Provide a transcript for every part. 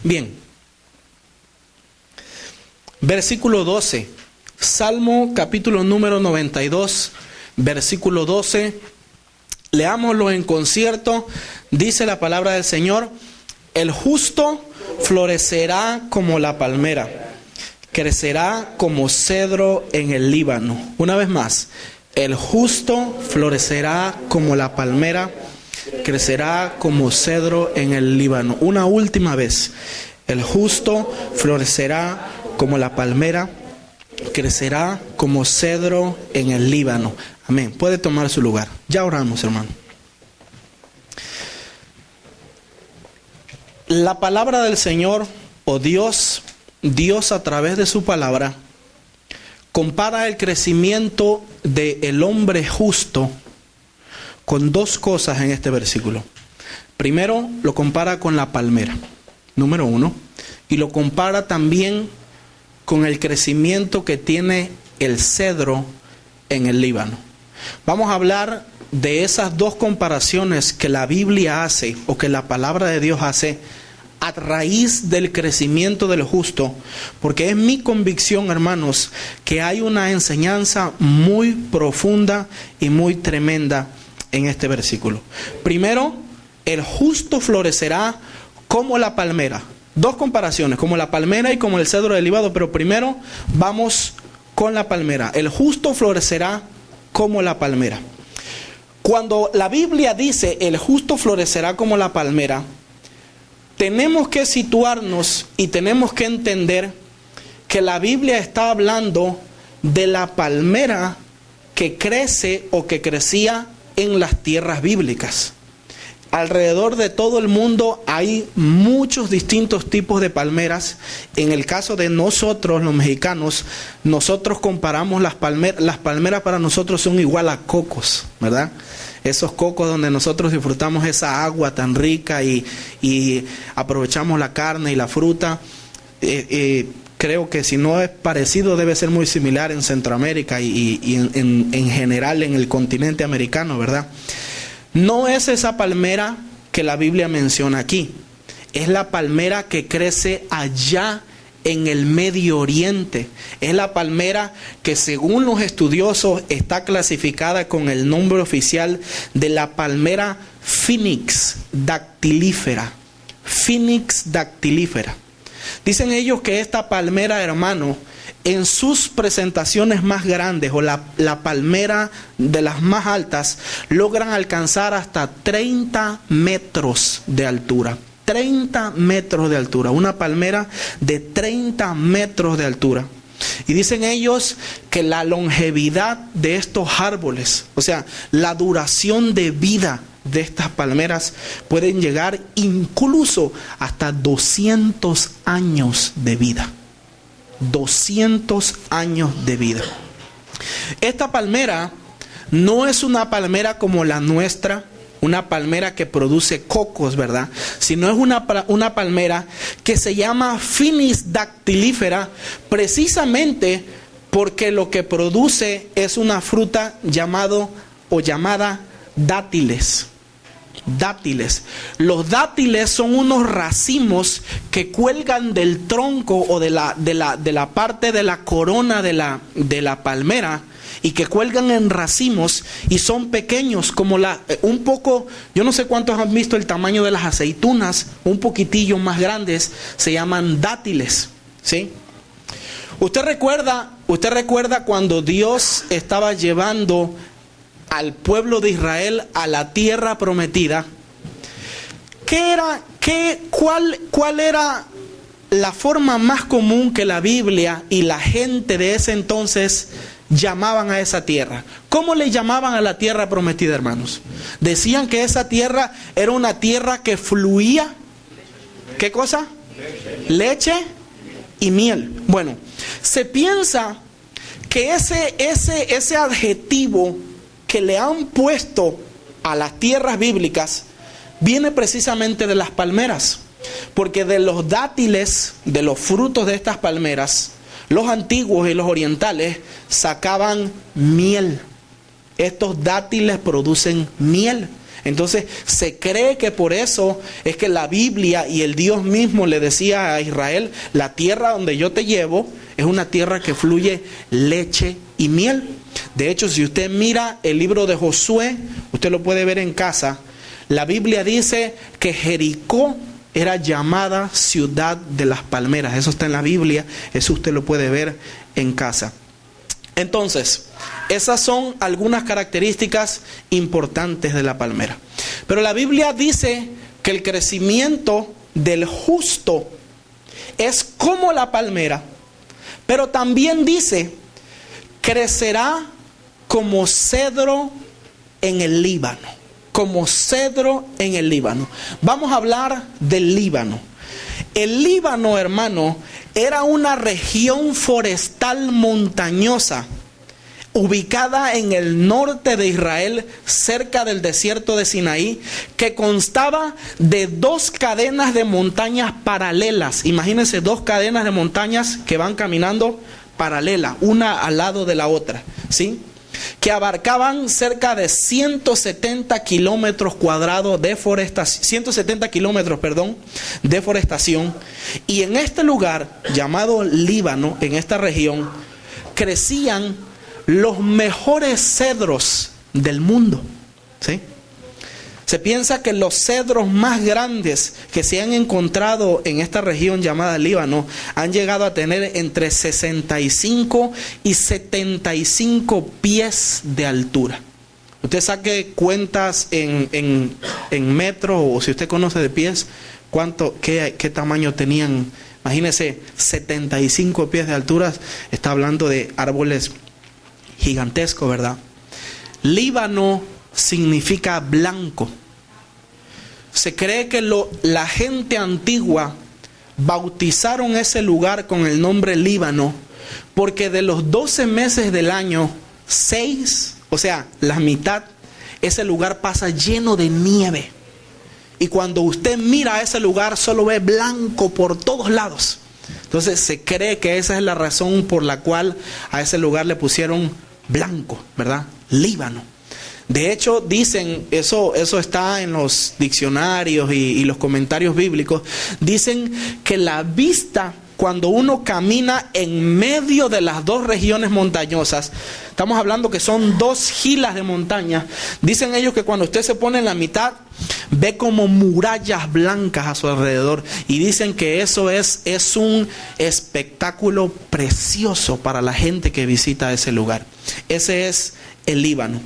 Bien. Versículo 12. Salmo capítulo número 92, versículo 12. Leámoslo en concierto. Dice la palabra del Señor: el justo florecerá como la palmera, crecerá como cedro en el Líbano. Una vez más, el justo florecerá como la palmera, crecerá como cedro en el Líbano. Una última vez, el justo florecerá como la palmera, crecerá como cedro en el Líbano. Amén. Puede tomar su lugar. Ya oramos, hermano. La palabra del Señor, o Dios a través de su palabra, compara el crecimiento del hombre justo con dos cosas en este versículo. Primero, lo compara con la palmera, número 1, y lo compara también con el crecimiento que tiene el cedro en el Líbano. Vamos a hablar de esas dos comparaciones que la Biblia hace, o que la palabra de Dios hace, a raíz del crecimiento del justo, porque es mi convicción, hermanos, que hay una enseñanza muy profunda y muy tremenda en este versículo. Primero, el justo florecerá como la palmera. Dos comparaciones, como la palmera y como el cedro del Líbano, pero primero vamos con la palmera. El justo florecerá como la palmera. Cuando la Biblia dice el justo florecerá como la palmera, tenemos que situarnos y tenemos que entender que la Biblia está hablando de la palmera que crece o que crecía en las tierras bíblicas. Alrededor de todo el mundo hay muchos distintos tipos de palmeras. En el caso de nosotros, los mexicanos, nosotros comparamos las palmeras para nosotros son igual a cocos, ¿verdad? Esos cocos donde nosotros disfrutamos esa agua tan rica y aprovechamos la carne y la fruta. Creo que si no es parecido, debe ser muy similar en Centroamérica y en general en el continente americano, ¿verdad? No es esa palmera que la Biblia menciona aquí. Es la palmera que crece allá en el Medio Oriente. Es la palmera que, según los estudiosos, está clasificada con el nombre oficial de la palmera Phoenix dactilífera. Phoenix dactilífera. Dicen ellos que esta palmera, hermano, en sus presentaciones más grandes, o la palmera de las más altas, logran alcanzar hasta 30 metros de altura. 30 metros de altura. Una palmera de 30 metros de altura. Y dicen ellos que la longevidad de estos árboles, o sea, la duración de vida de estas palmeras, pueden llegar incluso hasta 200 años de vida. 200 años de vida. Esta palmera no es una palmera como la nuestra, una palmera que produce cocos, ¿verdad? Sino es una palmera que se llama Phoenix dactilífera, precisamente porque lo que produce es una fruta llamada dátiles. Dátiles. Los dátiles son unos racimos que cuelgan del tronco o de la parte de la corona de la palmera, y que cuelgan en racimos y son pequeños, como un poco, yo no sé cuántos han visto el tamaño de las aceitunas, un poquitillo más grandes, se llaman dátiles, ¿sí? ¿Usted recuerda cuando Dios estaba llevando al pueblo de Israel a la tierra prometida? ¿Cuál era la forma más común que la Biblia y la gente de ese entonces llamaban a esa tierra? ¿Cómo le llamaban a la tierra prometida, hermanos? Decían que esa tierra era una tierra que fluía, ¿qué cosa? Leche y miel. Bueno, se piensa que ese adjetivo que le han puesto a las tierras bíblicas viene precisamente de las palmeras, porque de los dátiles, de los frutos de estas palmeras, los antiguos y los orientales sacaban miel. Estos dátiles producen miel. Entonces se cree que por eso es que la Biblia y el Dios mismo le decía a Israel: la tierra donde yo te llevo es una tierra que fluye leche y miel. De hecho, si usted mira el libro de Josué, usted lo puede ver en casa. La Biblia dice que Jericó era llamada ciudad de las palmeras. Eso está en la Biblia, eso usted lo puede ver en casa. Entonces, esas son algunas características importantes de la palmera. Pero la Biblia dice que el crecimiento del justo es como la palmera, pero también dice: crecerá como cedro en el Líbano. Como cedro en el Líbano. Vamos a hablar del Líbano. El Líbano, hermano, era una región forestal montañosa ubicada en el norte de Israel, cerca del desierto de Sinaí, que constaba de 2 cadenas de montañas paralelas. Imagínense 2 cadenas de montañas que van caminando paralelas, una al lado de la otra, ¿sí? Que abarcaban cerca de 170 kilómetros cuadrados de forestación, 170 kilómetros, de forestación. Y en este lugar llamado Líbano, en esta región, crecían los mejores cedros del mundo, ¿sí? Se piensa que los cedros más grandes que se han encontrado en esta región llamada Líbano han llegado a tener entre 65 y 75 pies de altura. Usted saque cuentas en metros, o si usted conoce de pies, qué tamaño tenían. Imagínese, 75 pies de altura. Está hablando de árboles gigantescos, ¿verdad? Líbano significa blanco. Se cree que la gente antigua bautizaron ese lugar con el nombre Líbano porque de los 12 meses del año, 6, o sea, la mitad, ese lugar pasa lleno de nieve. Y cuando usted mira a ese lugar, solo ve blanco por todos lados. Entonces se cree que esa es la razón por la cual a ese lugar le pusieron blanco, ¿verdad? Líbano. De hecho, dicen, eso está en los diccionarios y los comentarios bíblicos, dicen que la vista, cuando uno camina en medio de las 2 regiones montañosas, estamos hablando que son 2 hilas de montaña, dicen ellos que cuando usted se pone en la mitad, ve como murallas blancas a su alrededor, y dicen que eso es un espectáculo precioso para la gente que visita ese lugar. Ese es el Líbano.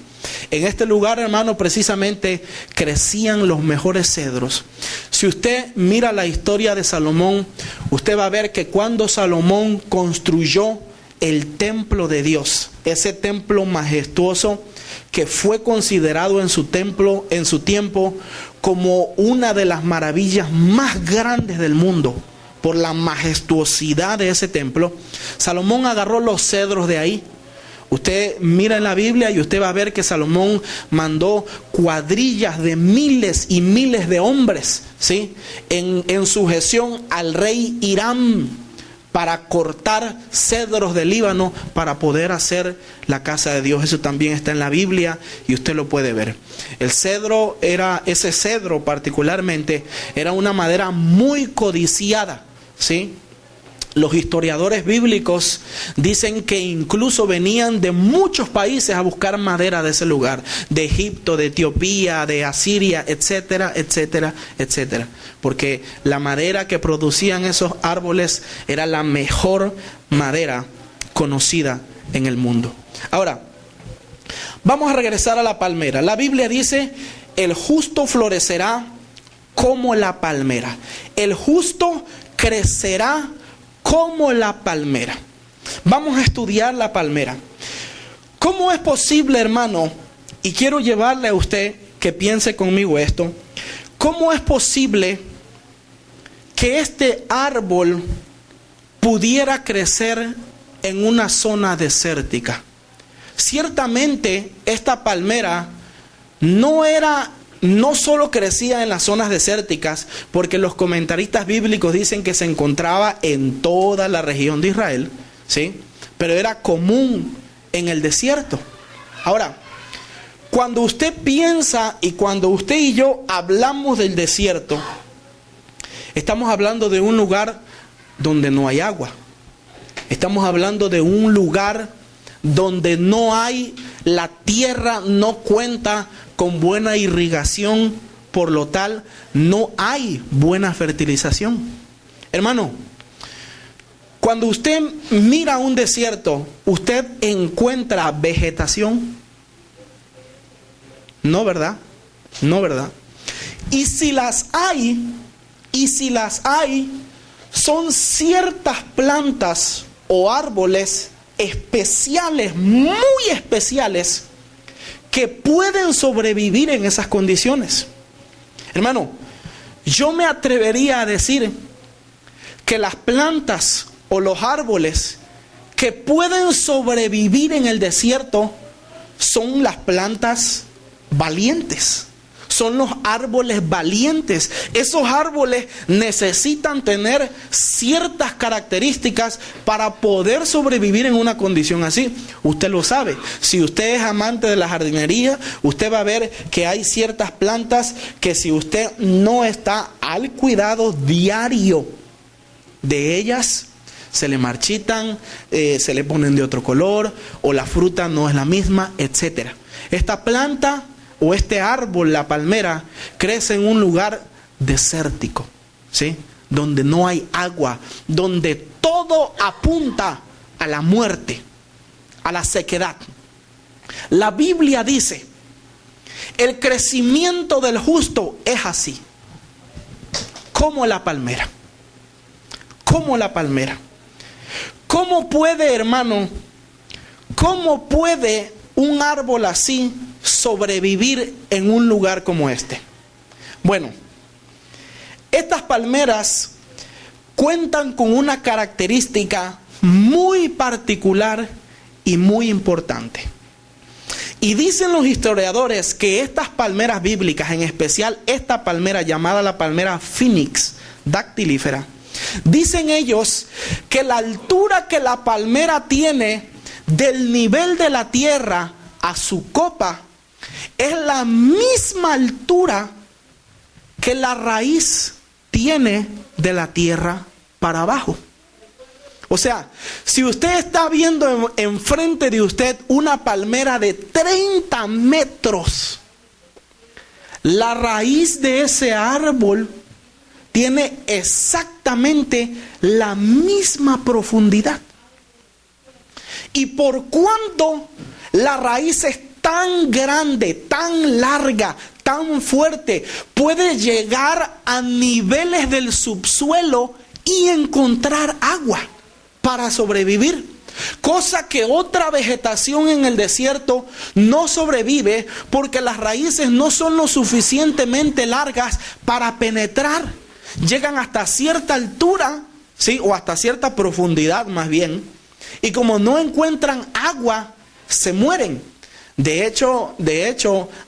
En este lugar, hermano, precisamente crecían los mejores cedros. Si usted mira la historia de Salomón, usted va a ver que cuando Salomón construyó el templo de Dios, ese templo majestuoso que fue considerado en su tiempo como una de las maravillas más grandes del mundo, por la majestuosidad de ese templo, Salomón agarró los cedros de ahí. Usted mira en la Biblia y usted va a ver que Salomón mandó cuadrillas de miles y miles de hombres, ¿sí?, en sujeción al rey Hiram, para cortar cedros del Líbano para poder hacer la casa de Dios. Eso también está en la Biblia y usted lo puede ver. Ese cedro particularmente era una madera muy codiciada, ¿sí? Los historiadores bíblicos dicen que incluso venían de muchos países a buscar madera de ese lugar, de Egipto, de Etiopía, de Asiria, etcétera, etcétera, etcétera, porque la madera que producían esos árboles era la mejor madera conocida en el mundo. Ahora, vamos a regresar a la palmera. La Biblia dice: el justo florecerá como la palmera. El justo crecerá como la palmera. Vamos a estudiar la palmera. ¿Cómo es posible, hermano? Y quiero llevarle a usted que piense conmigo esto. ¿Cómo es posible que este árbol pudiera crecer en una zona desértica? Ciertamente esta palmera no solo crecía en las zonas desérticas, porque los comentaristas bíblicos dicen que se encontraba en toda la región de Israel, ¿sí?, pero era común en el desierto. Ahora, Cuando usted piensa y cuando usted y yo hablamos del desierto, estamos hablando de un lugar donde no hay agua. Estamos hablando de un lugar donde no hay, la tierra no cuenta con buena irrigación, por lo tal no hay buena fertilización. Hermano, cuando usted mira un desierto, ¿usted encuentra vegetación? No, ¿verdad? No, ¿verdad? Y si las hay, son ciertas plantas o árboles especiales, muy especiales, que pueden sobrevivir en esas condiciones. Hermano, yo me atrevería a decir que las plantas o los árboles que pueden sobrevivir en el desierto son las plantas valientes. Son los árboles valientes. Esos árboles necesitan tener ciertas características para poder sobrevivir en una condición así. Usted lo sabe. Si usted es amante de la jardinería, usted va a ver que hay ciertas plantas que si usted no está al cuidado diario de ellas, se le marchitan, se le ponen de otro color, o la fruta no es la misma, etc. Esta planta o este árbol, la palmera, crece en un lugar desértico, ¿sí? Donde no hay agua, donde todo apunta a la muerte, a la sequedad. La Biblia dice, el crecimiento del justo es así, como la palmera. Como la palmera. ¿Cómo puede, hermano, cómo puede un árbol así sobrevivir en un lugar como este? Bueno, estas palmeras cuentan con una característica muy particular y muy importante. Y dicen los historiadores que estas palmeras bíblicas, en especial esta palmera llamada la palmera Phoenix dactilífera, dicen ellos que la altura que la palmera tiene del nivel de la tierra a su copa es la misma altura que la raíz tiene de la tierra para abajo. O sea, si usted está viendo enfrente de usted una palmera de 30 metros, la raíz de ese árbol tiene exactamente la misma profundidad. Y por cuanto la raíz es tan grande, tan larga, tan fuerte, puede llegar a niveles del subsuelo y encontrar agua para sobrevivir. Cosa que otra vegetación en el desierto no sobrevive, porque las raíces no son lo suficientemente largas para penetrar. Llegan hasta cierta altura, ¿sí? O hasta cierta profundidad más bien. Y como no encuentran agua, se mueren. De hecho,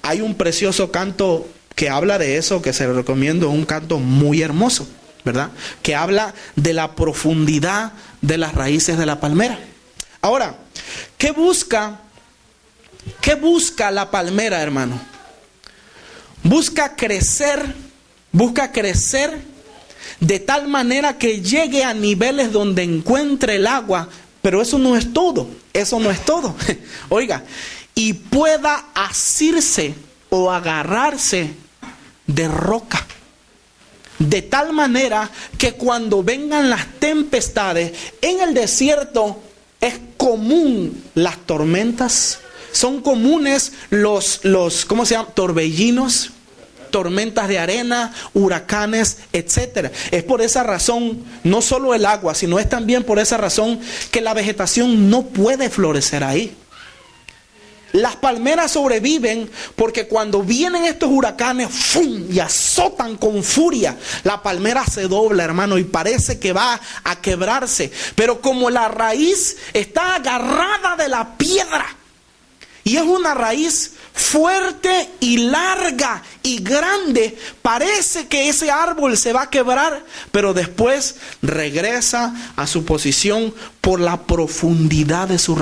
hay un precioso canto que habla de eso, que se lo recomiendo, un canto muy hermoso, ¿verdad? Que habla de la profundidad de las raíces de la palmera. Ahora, ¿qué busca la palmera, hermano? Busca crecer de tal manera que llegue a niveles donde encuentre el agua. Pero eso no es todo. Oiga, y pueda asirse o agarrarse de roca. De tal manera que cuando vengan las tempestades, en el desierto es común las tormentas. Son comunes los ¿cómo se llama? Torbellinos, tormentas de arena, huracanes, etcétera. Es por esa razón, no solo el agua, sino es también por esa razón que la vegetación no puede florecer ahí. Las palmeras sobreviven porque cuando vienen estos huracanes, ¡fum!, y azotan con furia, la palmera se dobla, hermano, y parece que va a quebrarse. Pero como la raíz está agarrada de la piedra, y es una raíz fuerte y larga y grande, parece que ese árbol se va a quebrar, pero después regresa a su posición por la profundidad de su raíz.